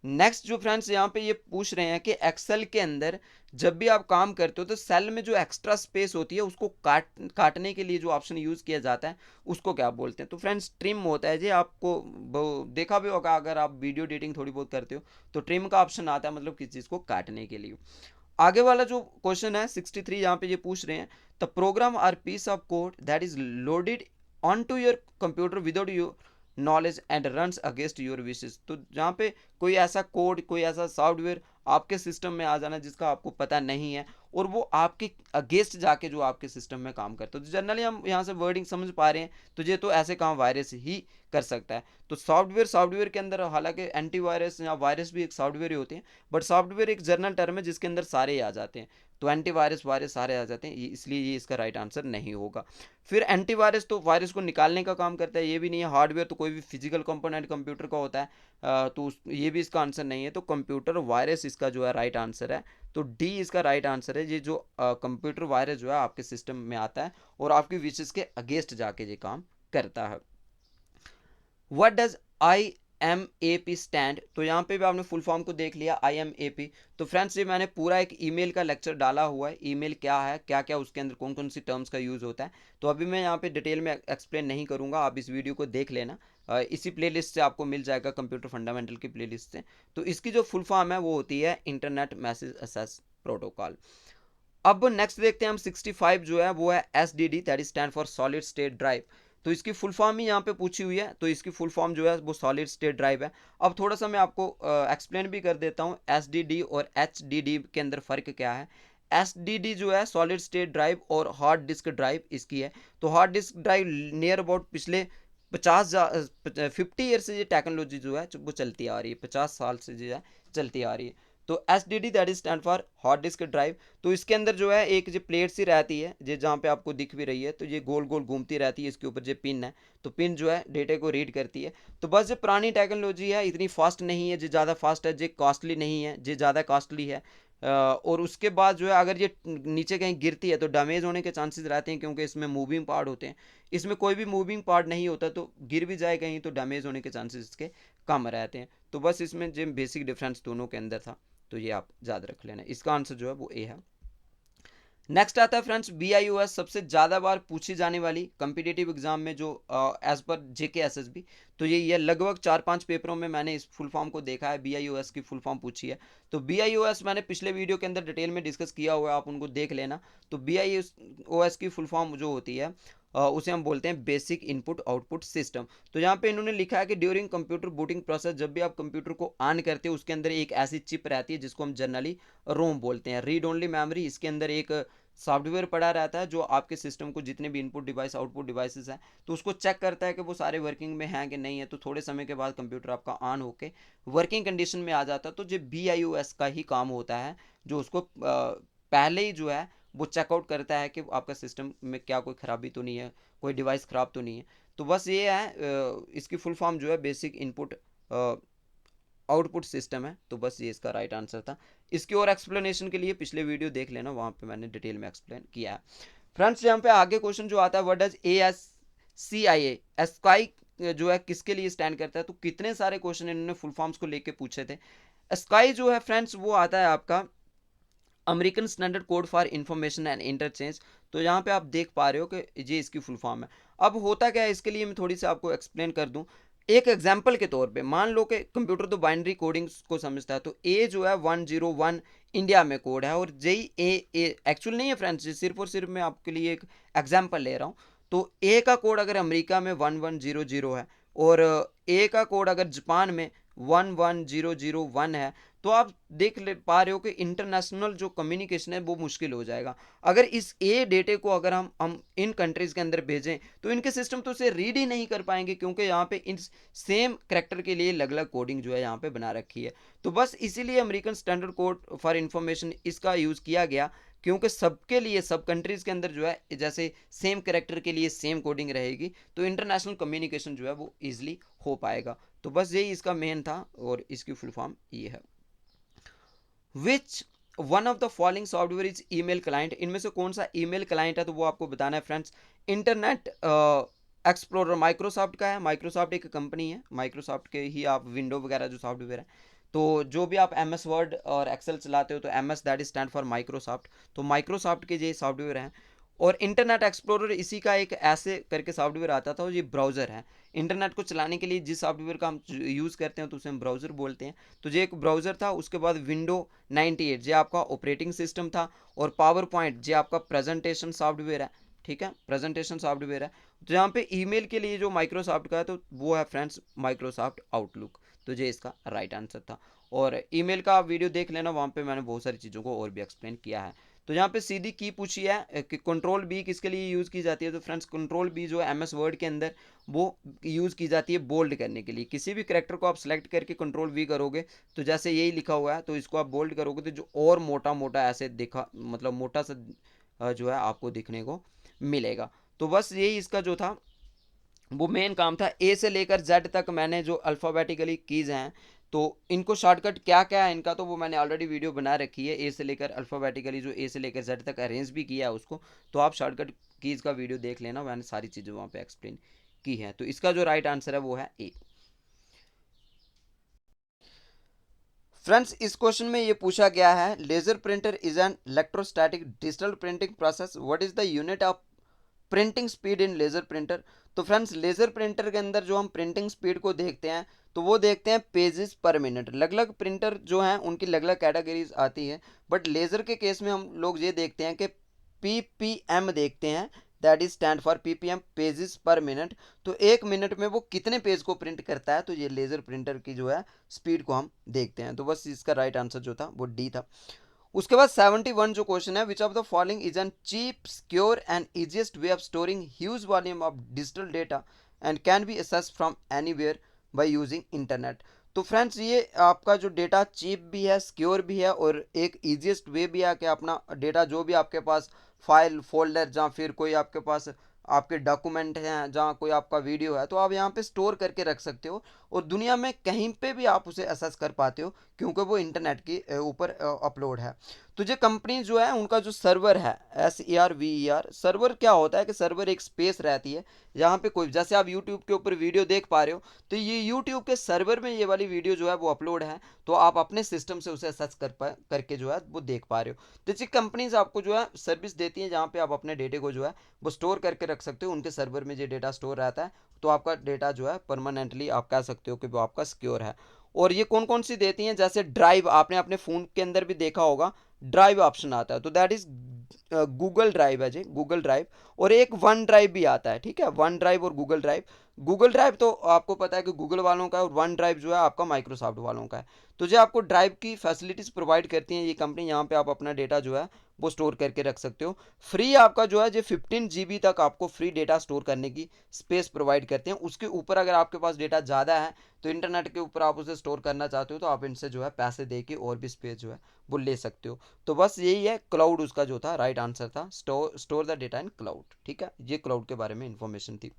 नेक्स्ट जो फ्रेंड्स यहाँ पे ये पूछ रहे हैं कि एक्सेल के अंदर जब भी आप काम करते हो, तो सेल में जो एक्स्ट्रा स्पेस होती है उसको काटने के लिए जो ऑप्शन यूज किया जाता है, उसको क्या बोलते हैं? तो फ्रेंड्स ट्रिम होता है जी। आपको देखा भी होगा, अगर आप वीडियो एडिटिंग थोड़ी बहुत करते हो, तो ट्रिम का ऑप्शन आता है, मतलब किसी चीज़ को काटने के लिए। आगे वाला जो क्वेश्चन है 63, यहाँ पे ये पूछ रहे हैं, the program are piece of code that is loaded on to your computer without your knowledge and runs against your wishes. तो जहाँ पे कोई ऐसा कोड, कोई ऐसा सॉफ्टवेयर आपके सिस्टम में आ जाना जिसका आपको पता नहीं है, और वो आपके अगेंस्ट जाके जो आपके सिस्टम में काम करता है। तो जनरली हम यहाँ से वर्डिंग समझ पा रहे हैं, तो ये तो ऐसे काम वायरस ही कर सकता है। तो सॉफ्टवेयर के अंदर हालांकि एंटीवायरस या वायरस भी एक सॉफ्टवेयर ही होते हैं, बट सॉफ्टवेयर एक जर्नल टर्म है जिसके अंदर सारे ही आ जाते हैं। तो एंटीवायरस, वायरस सारे आ जाते हैं, इसलिए ये इसका राइट आंसर नहीं होगा। फिर एंटीवायरस तो वायरस को निकालने का काम करता है, ये भी नहीं है। हार्डवेयर तो कोई भी फिजिकल कंपोनेंट कंप्यूटर का होता है, तो ये भी इसका आंसर नहीं है। तो कंप्यूटर वायरस इसका जो है राइट आंसर है। तो डी इसका राइट आंसर है। ये जो कंप्यूटर वायरस जो है आपके सिस्टम में आता है और आपकी विशेष के अगेंस्ट जाके ये काम करता है। What does IMAP stand? तो यहाँ पे भी आपने फुल फॉर्म को देख लिया, IMAP। तो फ्रेंड्स ये मैंने पूरा एक ईमेल का लेक्चर डाला हुआ है, ईमेल क्या है, क्या क्या उसके अंदर कौन कौन सी टर्म्स का यूज़ होता है। तो अभी मैं यहाँ पे डिटेल में एक्सप्लेन नहीं करूँगा, आप इस वीडियो को देख लेना। इसी प्लेलिस्ट से आपको मिल जाएगा, कंप्यूटर फंडामेंटल की प्लेलिस्ट से। तो इसकी जो फुल फॉर्म है वो होती है इंटरनेट मैसेज एक्सेस प्रोटोकॉल। अब नेक्स्ट देखते हैं हम 65 जो है वो है SDD, that is stand for solid state drive. तो इसकी फुल फॉर्म ही यहाँ पे पूछी हुई है, तो इसकी फुल फॉर्म जो है वो सॉलिड स्टेट ड्राइव है। अब थोड़ा सा मैं आपको एक्सप्लेन भी कर देता हूँ SDD और HDD के अंदर फ़र्क क्या है। SDD जो है सॉलिड स्टेट ड्राइव और हार्ड डिस्क ड्राइव इसकी है। तो hard disk drive near about पिछले 50 ईयर से ये टेक्नोलॉजी जो है वो चलती आ रही है, 50 साल से जो है चलती आ रही है। तो SDD that is stand for hard disk drive. तो इसके अंदर जो है एक जो प्लेट सी रहती है, जो जहाँ पे आपको दिख भी रही है, तो ये गोल गोल घूमती रहती है, इसके ऊपर जो पिन है, तो पिन जो है डेटा को रीड करती है। तो बस जो पुरानी टेक्नोलॉजी है इतनी फास्ट नहीं है, जो ज़्यादा फास्ट है, जो कॉस्टली नहीं है, जो ज़्यादा कॉस्टली है। और उसके बाद जो है अगर ये नीचे कहीं गिरती है तो डैमेज होने के चांसेस रहते हैं, क्योंकि इसमें मूविंग पार्ट होते हैं। इसमें कोई भी मूविंग पार्ट नहीं होता, तो गिर भी जाए कहीं तो डैमेज होने के चांसेस इसके कम रहते हैं। तो बस इसमें जो बेसिक डिफरेंस दोनों के अंदर था, तो ये आप याद रख लेना। इसका आंसर जो है वो ए है। नेक्स्ट आता है फ्रेंड्स BIOS, सबसे ज़्यादा बार पूछी जाने वाली कम्पिटिटिव एग्जाम में जो एज पर JKSSB। तो ये लगभग 4-5 पेपरों में मैंने इस फुल फॉर्म को देखा है, BIOS की फुल फॉर्म पूछी है। तो BIOS मैंने पिछले वीडियो के अंदर डिटेल में डिस्कस किया हुआ है, आप उनको देख लेना। तो BIOS की फुल फॉर्म जो होती है उसे हम बोलते हैं बेसिक इनपुट आउटपुट सिस्टम। तो यहाँ पे इन्होंने लिखा है कि ड्यूरिंग कंप्यूटर बूटिंग प्रोसेस, जब भी आप कंप्यूटर को ऑन करते हो उसके अंदर एक ऐसी चिप रहती है जिसको हम जनरली रोम बोलते हैं, रीड ओनली मेमोरी। इसके अंदर एक सॉफ्टवेयर पड़ा रहता है जो आपके सिस्टम को जितने भी इनपुट डिवाइस आउटपुट डिवाइसेस हैं, तो उसको चेक करता है कि वो सारे वर्किंग में हैं कि नहीं है। तो थोड़े समय के बाद कंप्यूटर आपका ऑन होके वर्किंग कंडीशन में आ जाता है। तो जो BIOS का ही काम होता है, जो उसको पहले ही जो है वो चेकआउट करता है कि आपका सिस्टम में क्या कोई ख़राबी तो नहीं है, कोई डिवाइस ख़राब तो नहीं है। तो बस ये है, इसकी फुल फॉर्म जो है बेसिक इनपुट आउटपुट सिस्टम है। तो बस ये इसका राइट आंसर था। इसकी और एक्सप्लेनेशन के लिए पिछले वीडियो देख लेना, वहाँ पे मैंने डिटेल में एक्सप्लेन किया है। फ्रेंड्स यहाँ पे आगे क्वेश्चन जो आता है, व्हाट डज ASCIA एस्काई जो है किसके लिए स्टैंड करता है। तो कितने सारे क्वेश्चन इन्होंने फुल फॉर्म्स को लेके पूछे थे। स्काई जो है फ्रेंड्स वो आता है आपका American standard code for information and interchange. तो यहाँ पे आप देख पा रहे हो कि ये इसकी फुल फॉर्म है। अब होता क्या है, इसके लिए मैं थोड़ी सी आपको एक्सप्लेन कर दूं। एक एग्जाम्पल के तौर पे मान लो कि कंप्यूटर तो बाइनरी कोडिंग्स को समझता है, तो ए जो है 101 इंडिया में कोड है और जेई ए एक्चुअल नहीं है फ्रेंड्स, सिर्फ और सिर्फ मैं आपके लिए एक एग्जाम्पल ले रहा हूँ। तो ए का कोड अगर अमेरिका में 1100 है और ए का कोड अगर जापान में 11001 है, तो आप देख ले पा रहे हो कि इंटरनेशनल जो कम्युनिकेशन है वो मुश्किल हो जाएगा। अगर इस ए डेटे को अगर हम इन कंट्रीज के अंदर भेजें तो इनके सिस्टम तो उसे रीड ही नहीं कर पाएंगे, क्योंकि यहाँ पे इन सेम करेक्टर के लिए अलग अलग कोडिंग जो है यहाँ पे बना रखी है। तो बस इसीलिए American standard code for information इसका यूज़ किया गया, क्योंकि सबके लिए सब कंट्रीज के अंदर जो है जैसे सेम करेक्टर के लिए सेम कोडिंग रहेगी, तो इंटरनेशनल कम्युनिकेशन जो है वो ईजिली हो पाएगा। तो बस यही इसका मेन था और इसकी फुल फॉर्म ये है। विच one of the following software is email client. इनमें से कौन सा ईमेल क्लाइंट है, तो वो आपको बताना है फ्रेंड्स। इंटरनेट एक्सप्लोरर माइक्रोसॉफ्ट का है। माइक्रोसॉफ्ट एक कंपनी है, माइक्रोसॉफ्ट के ही आप विंडो वगैरह जो सॉफ्टवेयर है, तो जो भी आप एम एस वर्ड और एक्सेल चलाते हो तो M S that is stand for Microsoft. तो माइक्रोसॉफ्ट के ये सॉफ्टवेयर हैं। और इंटरनेट एक्सप्लोरर इसी का एक ऐसे करके सॉफ्टवेयर आता था, और ये ब्राउज़र है। इंटरनेट को चलाने के लिए जिस सॉफ्टवेयर का हम यूज़ करते हैं तो उसे हम ब्राउज़र बोलते हैं। तो ये एक ब्राउज़र था। उसके बाद विंडो 98 ये आपका ऑपरेटिंग सिस्टम था। और पावर पॉइंट ये आपका प्रेजेंटेशन सॉफ्टवेयर है। ठीक है, प्रेजेंटेशन सॉफ्टवेयर है। तो यहाँ पे ईमेल के लिए जो माइक्रोसॉफ्ट का है तो वो है फ्रेंड्स माइक्रोसॉफ्ट आउटलुक। तो ये इसका राइट आंसर था। और ईमेल का आप वीडियो देख लेना, वहाँ पे मैंने बहुत सारी चीज़ों को और भी एक्सप्लेन किया है। तो यहाँ पे सीधी की पूछी है कि कंट्रोल बी किसके लिए यूज़ की जाती है। तो फ्रेंड्स कंट्रोल बी जो है एम एस वर्ड के अंदर वो यूज़ की जाती है बोल्ड करने के लिए। किसी भी करेक्टर को आप सेलेक्ट करके कंट्रोल वी करोगे तो जैसे यही लिखा हुआ है, तो इसको आप बोल्ड करोगे तो जो और मोटा मोटा ऐसे दिखा, मतलब मोटा सा जो है आपको दिखने को मिलेगा। तो बस यही इसका जो था वो मेन काम था। ए से लेकर जेड तक मैंने जो अल्फ़ाबेटिकली कीज़ हैं, तो इनको शॉर्टकट क्या क्या है इनका, तो वो मैंने ऑलरेडी वीडियो बना रखी है। ए से लेकर अल्फ़ाबेटिकली जो ए से लेकर जेड तक अरेंज भी किया है उसको, तो आप शॉर्टकट कीज़ का वीडियो देख लेना, मैंने सारी चीज़ें वहाँ पे एक्सप्लेन की हैं। तो इसका जो राइट आंसर है वो है ए। फ्रेंड्स इस क्वेश्चन में ये पूछा गया है, laser printer is an electrostatic digital printing process, what is the unit of printing speed in laser printer. तो फ्रेंड्स लेज़र प्रिंटर के अंदर जो हम प्रिंटिंग स्पीड को देखते हैं तो वो देखते हैं पेजेस पर मिनट। अलग अलग प्रिंटर जो हैं उनकी अलग अलग कैटेगरीज आती है, बट लेज़र के केस में हम लोग ये देखते हैं कि पीपीएम देखते हैं, that is stand for ppm pages पर मिनट। तो एक मिनट में वो कितने पेज को प्रिंट करता है, तो ये लेज़र प्रिंटर की जो है स्पीड को हम देखते हैं। तो बस इसका राइट आंसर जो था वो डी था। उसके बाद 71 जो क्वेश्चन है, which of the following is an cheap secure and easiest way of storing huge volume of digital data and can be access from anywhere by using internet. तो फ्रेंड्स ये आपका जो डेटा चीप भी है, सिक्योर भी है, और एक इजीएस्ट वे भी है कि अपना डेटा जो भी आपके पास फाइल फोल्डर जहाँ फिर कोई आपके पास आपके डॉक्यूमेंट हैं, जहाँ कोई आपका वीडियो है, तो आप यहाँ पे स्टोर करके रख सकते हो और दुनिया में कहीं पे भी आप उसे एक्सेस कर पाते हो, क्योंकि वो इंटरनेट के ऊपर अपलोड है। तो ये कंपनी जो है उनका जो सर्वर है SERVER, सर्वर क्या होता है कि सर्वर एक स्पेस रहती है जहाँ पे कोई, जैसे आप यूट्यूब के ऊपर वीडियो देख पा रहे हो, तो ये यूट्यूब के सर्वर में ये वाली वीडियो जो है वो अपलोड है, तो आप अपने सिस्टम से उसे एक्सेस करके जो है वो देख पा रहे हो। तो ऐसी कंपनीज आपको जो है सर्विस देती हैं जहाँ पे आप अपने डेटे को जो है वो स्टोर करके रख सकते हो। उनके सर्वर में ये डेटा स्टोर रहता है, तो आपका डेटा जो है परमानेंटली आप कह सकते हो कि वो आपका सिक्योर है। और ये कौन कौन सी देती हैं, जैसे ड्राइव, आपने अपने फ़ोन के अंदर भी देखा होगा ड्राइव ऑप्शन आता है, तो दैट इज़ गूगल ड्राइव है जी, गूगल ड्राइव। और एक वन ड्राइव भी आता है, ठीक है, वन ड्राइव और गूगल ड्राइव। गूगल ड्राइव तो आपको पता है कि गूगल वालों का है, और वन ड्राइव जो है आपका माइक्रोसॉफ्ट वालों का है। तो जो आपको ड्राइव की फैसिलिटीज़ प्रोवाइड करती हैं ये कंपनी, यहाँ पे आप अपना डेटा जो है वो स्टोर करके रख सकते हो। फ्री आपका जो है जो 15 GB तक आपको फ्री डेटा स्टोर करने की स्पेस प्रोवाइड करते हैं। उसके ऊपर अगर आपके पास डेटा ज़्यादा है तो इंटरनेट के ऊपर आप उसे स्टोर करना चाहते हो तो आप इनसे जो है पैसे दे के और भी स्पेस जो है वो ले सकते हो। तो बस यही है, क्लाउड उसका जो था राइट आंसर था, store the data in cloud. ठीक है, ये क्लाउड के बारे में इंफॉर्मेशन थी।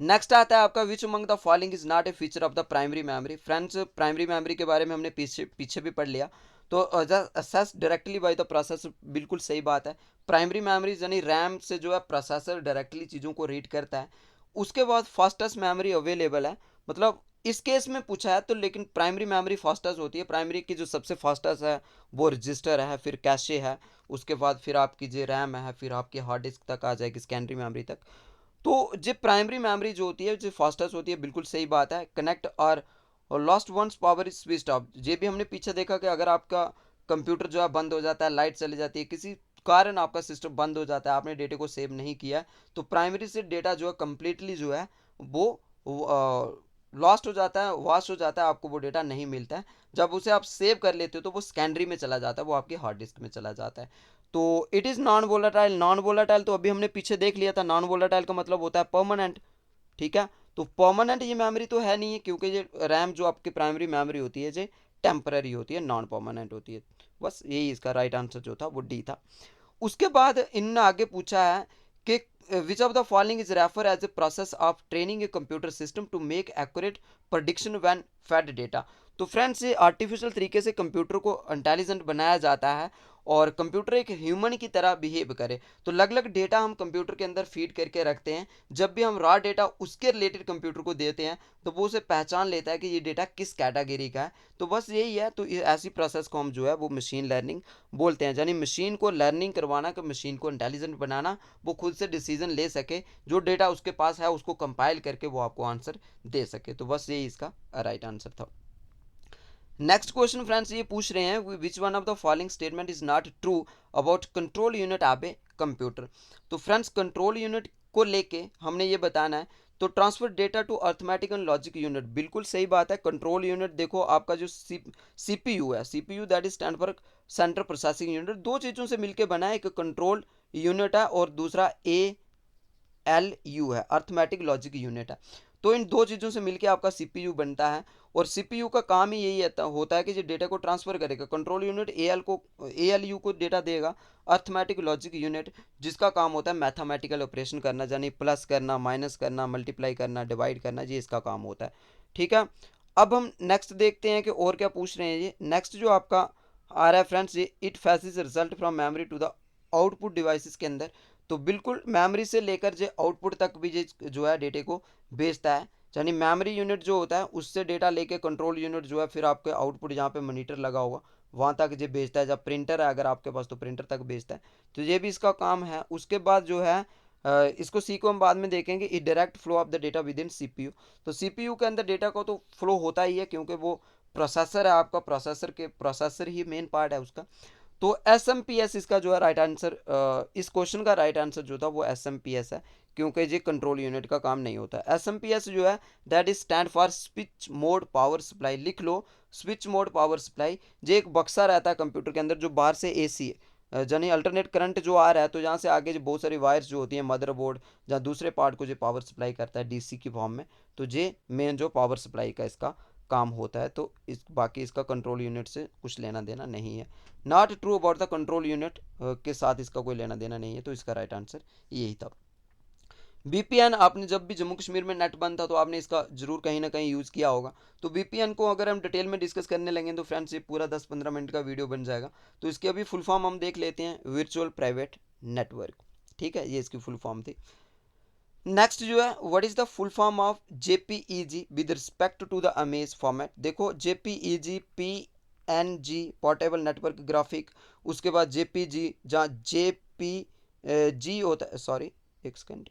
नेक्स्ट आता है आपका विच among the following is not a feature of the primary memory. Friends, primary memory के बारे में हमने पीछे पीछे भी पढ़ लिया। तो assess directly by the processor, बिल्कुल सही बात है। प्राइमरी मेमोरी यानी रैम से जो है प्रोसेसर डायरेक्टली चीज़ों को रीड करता है। उसके बाद फास्टेस्ट मेमोरी अवेलेबल है, मतलब इस केस में पूछा है तो, लेकिन प्राइमरी मेमोरी फास्टेस्ट होती है। प्राइमरी की जो सबसे फास्टेस्ट है वो रजिस्टर है, फिर कैशे है, उसके बाद फिर आपकी जो रैम है, फिर आपकी हार्ड डिस्क तक आ जाएगी, सेकेंडरी मेमोरी तक। तो जो प्राइमरी मेमोरी जो होती है जो फास्टेस्ट होती है, बिल्कुल सही बात है। कनेक्ट और lost once power is switched off. ये भी हमने पीछे देखा कि अगर आपका कंप्यूटर जो है बंद हो जाता है, लाइट चली जाती है, किसी कारण आपका सिस्टम बंद हो जाता है, आपने डेटे को सेव नहीं किया, तो प्राइमरी से डेटा जो है कंप्लीटली जो है वो लॉस्ट हो जाता है, वॉश हो जाता है, आपको वो डेटा नहीं मिलता है। जब उसे आप सेव कर लेते हो तो वो सेकेंडरी में चला जाता है, वो आपकी हार्ड डिस्क में चला जाता है। तो it is non volatile. Non volatile तो अभी हमने पीछे देख लिया था, नॉन वोलाटाइल का मतलब होता है परमानेंट। ठीक है, तो परमानेंट ये मेमोरी तो है नहीं है, क्योंकि ये रैम जो आपकी प्राइमरी मेमोरी होती है ये टेम्पररी होती है, नॉन परमानेंट होती है। बस यही इसका राइट आंसर जो था वो डी था। उसके बाद इन्होंने आगे पूछा है कि which of the following is refer as a process of training a computer system to make accurate prediction when fed data. तो फ्रेंड्स, ये आर्टिफिशियल तरीके से कंप्यूटर को इंटेलिजेंट बनाया जाता है और कंप्यूटर एक ह्यूमन की तरह बिहेव करे। तो अलग अलग डेटा हम कंप्यूटर के अंदर फीड करके रखते हैं। जब भी हम रॉ डेटा उसके रिलेटेड कंप्यूटर को देते हैं तो वो उसे पहचान लेता है कि ये डेटा किस कैटेगरी का है। तो बस यही है। तो ऐसी प्रोसेस को हम जो है वो मशीन लर्निंग बोलते हैं, यानी मशीन को लर्निंग करवाना, कि मशीन को इंटेलिजेंट बनाना, वो खुद से डिसीजन ले सके, जो डेटा उसके पास है उसको कंपाइल करके वो आपको आंसर दे सके। तो बस यही इसका राइट आंसर था। नेक्स्ट क्वेश्चन फ्रेंड्स ये पूछ रहे हैं which one of the following statement is not true about control unit of a computer. तो फ्रेंड्स, कंट्रोल यूनिट को लेके हमने ये बताना है। तो transfer data to arithmetic and logic unit, बिल्कुल सही बात है। कंट्रोल यूनिट देखो आपका जो सीपीयू है, CPU that is stand for central processing unit, दो चीज़ों से मिलकर बना है, एक कंट्रोल यूनिट है और दूसरा ALU है, अर्थमेटिक लॉजिक यूनिट है। तो इन दो चीज़ों से मिलकर आपका सीपीयू बनता है और सीपीयू का काम ही यही होता है कि जो डेटा को ट्रांसफर करेगा। कंट्रोल यूनिट ALU को डेटा देगा। अर्थमेटिक लॉजिक यूनिट जिसका काम होता है मैथमेटिकल ऑपरेशन करना, यानी प्लस करना, माइनस करना, मल्टीप्लाई करना, डिवाइड करना, ये इसका काम होता है। ठीक है, अब हम नेक्स्ट देखते हैं कि और क्या पूछ रहे हैं। ये नेक्स्ट जो आपका आ रहा है फ्रेंड्स, ये it fetches result from memory to the output devices के अंदर। तो बिल्कुल मेमोरी से लेकर जो आउटपुट तक भी जो है डेटे को भेजता है, यानी मेमोरी यूनिट जो होता है उससे डेटा लेके कंट्रोल यूनिट जो है फिर आपके आउटपुट जहाँ पे मॉनिटर लगा होगा वहाँ तक ये भेजता है। जब प्रिंटर है अगर आपके पास तो प्रिंटर तक भेजता है। तो ये भी इसका काम है। उसके बाद जो है इसको सी को हम बाद में देखेंगे। E direct flow of the data within CPU. तो सीपीयू के अंदर डेटा को तो फ्लो होता ही है, क्योंकि वो प्रोसेसर है आपका, प्रोसेसर ही मेन पार्ट है उसका। तो SMPS इसका जो है राइट आंसर, इस क्वेश्चन का राइट आंसर जो था वो SMPS है, क्योंकि ये कंट्रोल यूनिट का काम नहीं होता। SMPS जो है that is stand for switch mode power supply. लिख लो, स्विच मोड पावर सप्लाई। ये एक बक्सा रहता है कंप्यूटर के अंदर जो बाहर से AC यानी अल्टरनेट करंट जो आ रहा है, तो यहाँ से आगे जो बहुत सारी वायर्स जो होती हैं मदरबोर्ड जहाँ दूसरे पार्ट को जो पावर सप्लाई करता है DC की फॉर्म में, तो ये मेन जो पावर सप्लाई का इसका काम होता है। तो इस बाकी इसका कंट्रोल यूनिट से कुछ लेना देना नहीं है। Not true about the control unit के साथ इसका कोई लेना देना नहीं है। तो इसका राइट आंसर यही था। VPN, आपने जब भी जम्मू कश्मीर में नेट बंद था तो आपने इसका जरूर कहीं ना कहीं यूज़ किया होगा। तो VPN को अगर हम डिटेल में डिस्कस करने लगे तो फ्रेंड्स ये पूरा 10-15 मिनट का वीडियो बन जाएगा। तो इसकी अभी फुल फॉर्म हम देख लेते हैं, वर्चुअल प्राइवेट नेटवर्क। ठीक है, ये इसकी फुल फॉर्म थी। नेक्स्ट जो है what is the full form of JPEG with respect to the image format. देखो JPEG PNG portable network graphic, उसके बाद JPG जहाँ JPG होता है, सॉरी एक सेकेंड,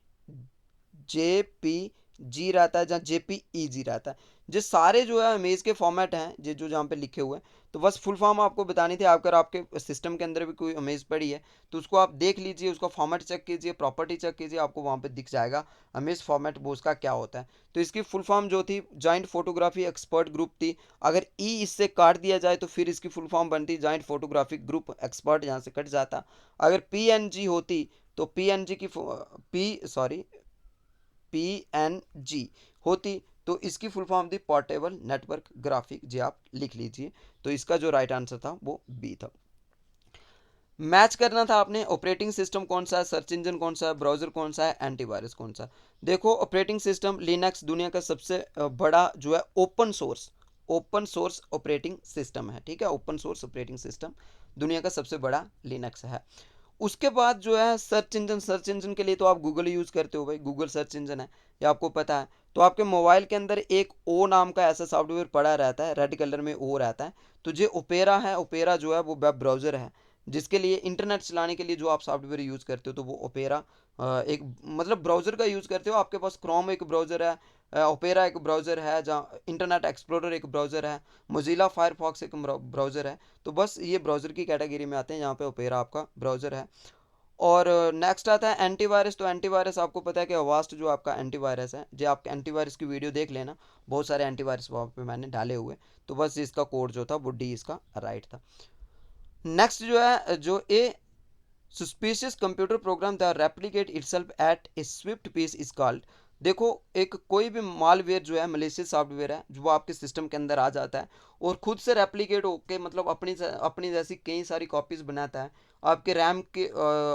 JPG रहता है जहाँ JPEG रहता है। जो सारे जो है इमेज के फॉर्मेट हैं ये जो जहाँ पे लिखे हुए हैं, तो बस फुल फॉर्म आपको बतानी थी। अगर आपके सिस्टम के अंदर भी कोई इमेज पड़ी है तो उसको आप देख लीजिए, उसका फॉर्मेट चेक कीजिए, प्रॉपर्टी चेक कीजिए, आपको वहाँ पे दिख जाएगा इमेज फॉर्मेट वो उसका क्या होता है। तो इसकी फुल फॉर्म जो थी जॉइंट फोटोग्राफी एक्सपर्ट ग्रुप थी। अगर ई इससे काट दिया जाए तो फिर इसकी फुल फॉर्म बनती जॉइंट फोटोग्राफिक ग्रुप एक्सपर्ट, यहाँ से कट जाता। अगर पीएनजी होती तो पीएनजी की पीएनजी होती तो इसकी फुल फॉर्म थी पोर्टेबल नेटवर्क ग्राफिक, जी आप लिख लीजिए। तो इसका जो राइट आंसर था वो बी था। मैच करना था आपने ऑपरेटिंग सिस्टम कौन सा है, सर्च इंजन कौन सा है, ब्राउजर कौन सा है, एंटीवायरस कौन सा है। देखो ऑपरेटिंग सिस्टम लिनक्स दुनिया का सबसे बड़ा जो है ओपन सोर्स ऑपरेटिंग सिस्टम है, ठीक है। ओपन सोर्स ऑपरेटिंग सिस्टम दुनिया का सबसे बड़ा लिनक्स है। उसके बाद जो है सर्च इंजन के लिए तो आप गूगल यूज़ करते हो भाई, गूगल सर्च इंजन है, ये आपको पता है। तो आपके मोबाइल के अंदर एक ओ नाम का ऐसा सॉफ्टवेयर पड़ा रहता है, रेड कलर में ओ रहता है। तो जो ओपेरा है, ओपेरा जो है वो वेब ब्राउज़र है, जिसके लिए इंटरनेट चलाने के लिए जो आप सॉफ्टवेयर यूज़ करते हो तो वो ओपेरा एक मतलब ब्राउज़र का यूज़ करते हो। आपके पास क्रोम एक ब्राउज़र है, ओपेरा एक ब्राउज़र है, जहाँ इंटरनेट एक्सप्लोरर एक ब्राउज़र है, मोजिला फायरफॉक्स एक ब्राउज़र है। तो बस ये ब्राउज़र की कैटेगरी में आते हैं, यहाँ पे ओपेरा आपका ब्राउज़र है। और नेक्स्ट आता है एंटीवायरस। तो एंटीवायरस आपको पता है कि वास्ट जो आपका एंटीवायरस है, जो आप एंटीवायरस की वीडियो देख लेना, बहुत सारे एंटीवायरस वहाँ पे मैंने डाले हुए। तो बस इसका कोड जो था वो डी इसका राइट था। नेक्स्ट जो है जो ए suspicious computer program that replicate itself at a swift pace is called। देखो एक कोई भी मालवेयर जो है मलेशियस सॉफ्टवेयर है जो आपके सिस्टम के अंदर आ जाता है और खुद से रेप्लिकेट होके मतलब अपनी जैसी कई सारी कॉपीज बनाता है, आपके रैम के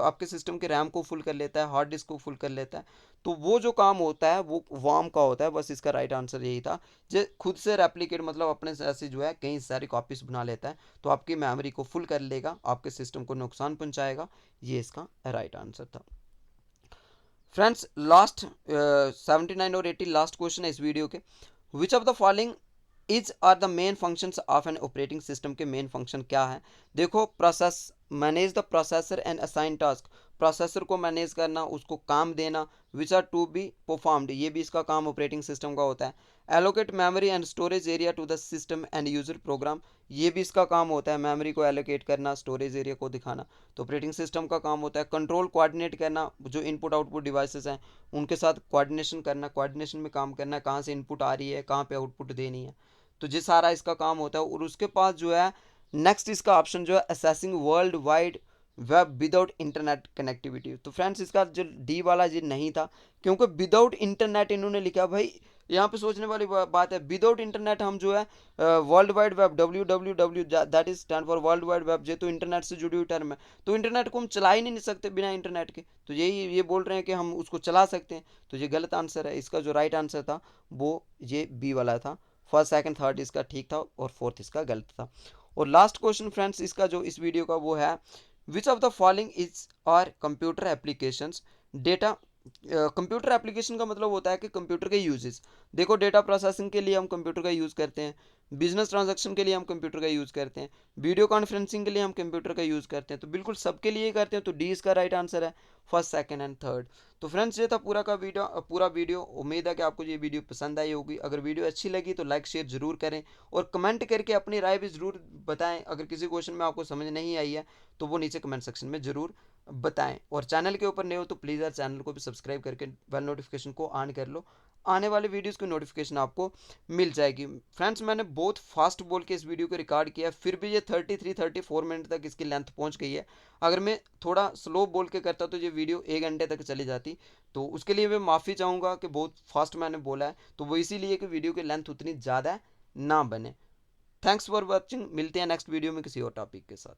आपके सिस्टम के रैम को फुल कर लेता है, हार्ड डिस्क को फुल कर लेता है। तो वो जो काम होता है वो वार्म का होता है। बस इसका राइट आंसर यही था, जो खुद से रेप्लिकेट मतलब अपने से ऐसी जो है कई सारी कॉपीज बना लेता है, तो आपकी मेमोरी को फुल कर लेगा, आपके सिस्टम को नुकसान पहुंचाएगा। ये इसका राइट आंसर था। फ्रेंड्स लास्ट 79 और 80 लास्ट क्वेश्चन है इस वीडियो के। Which of the following is are the main functions of an operating system के मेन फंक्शन क्या है। देखो process manage the processor and assign task, processor को मैनेज करना, उसको काम देना। Which are to be performed, ये भी इसका काम ऑपरेटिंग सिस्टम का होता है। Allocate memory and storage area to the system and user program, ये भी इसका काम होता है, मेमोरी को एलोकेट करना, स्टोरेज एरिया को दिखाना। तो ऑपरेटिंग सिस्टम का काम होता है कंट्रोल कोऑर्डिनेट करना, जो इनपुट आउटपुट डिवाइसेस हैं उनके साथ कोऑर्डिनेशन करना, कोऑर्डिनेशन में काम करना, कहाँ से इनपुट आ रही है, कहाँ पे आउटपुट देनी है। तो ये सारा इसका काम होता है। और उसके पास जो है नेक्स्ट इसका ऑप्शन जो है assessing world wide web without internet connectivity. तो फ्रेंड्स इसका जो डी वाला ये नहीं था, क्योंकि विदाउट इंटरनेट इन्होंने लिखा भाई। यहाँ पे सोचने वाली बात है, विदाउट इंटरनेट हम जो है world wide web WWW that is stand for world wide web, ये तो इंटरनेट से जुड़ी हुई टर्म है। तो इंटरनेट को हम चला ही नहीं सकते बिना इंटरनेट के, तो यही ये बोल रहे हैं कि हम उसको चला सकते हैं। तो ये गलत आंसर है, इसका जो राइट आंसर था वो ये बी वाला था। फर्स्ट सेकंड थर्ड इसका ठीक था और फोर्थ इसका गलत था। और लास्ट क्वेश्चन फ्रेंड्स इसका जो इस वीडियो का वो है, which of the following is are computer applications data. Computer application का मतलब होता है कि कंप्यूटर के यूजेस। देखो डेटा प्रोसेसिंग के लिए हम कंप्यूटर का यूज़ करते हैं, बिजनेस ट्रांजैक्शन के लिए हम कंप्यूटर का यूज़ करते हैं, वीडियो कॉन्फ्रेंसिंग के लिए हम कंप्यूटर का यूज़ करते हैं। तो बिल्कुल सबके लिए करते हैं, तो डी इसका राइट आंसर है, फर्स्ट सेकंड एंड थर्ड। तो फ्रेंड्स ये था पूरा वीडियो। उम्मीद है कि आपको ये वीडियो पसंद आई होगी। अगर वीडियो अच्छी लगी तो लाइक शेयर जरूर करें और कमेंट करके अपनी राय भी ज़रूर बताएं। अगर किसी क्वेश्चन में आपको समझ नहीं आई है तो वो नीचे कमेंट सेक्शन में ज़रूर बताएं। और चैनल के ऊपर नए हो तो प्लीज़ यार चैनल को भी सब्सक्राइब करके बेल नोटिफिकेशन को ऑन कर लो, आने वाले वीडियोस की नोटिफिकेशन आपको मिल जाएगी। फ्रेंड्स मैंने बहुत फास्ट बोल के इस वीडियो को रिकॉर्ड किया, फिर भी ये 33-34 मिनट तक इसकी लेंथ पहुंच गई है। अगर मैं थोड़ा स्लो बोल के करता तो ये वीडियो 1 घंटे तक चली जाती। तो उसके लिए मैं माफ़ी चाहूँगा कि बहुत फास्ट मैंने बोला है, तो वो इसीलिए कि वीडियो की लेंथ उतनी ज़्यादा ना बने। थैंक्स फॉर वॉचिंग, मिलते हैं नेक्स्ट वीडियो में किसी और टॉपिक के साथ।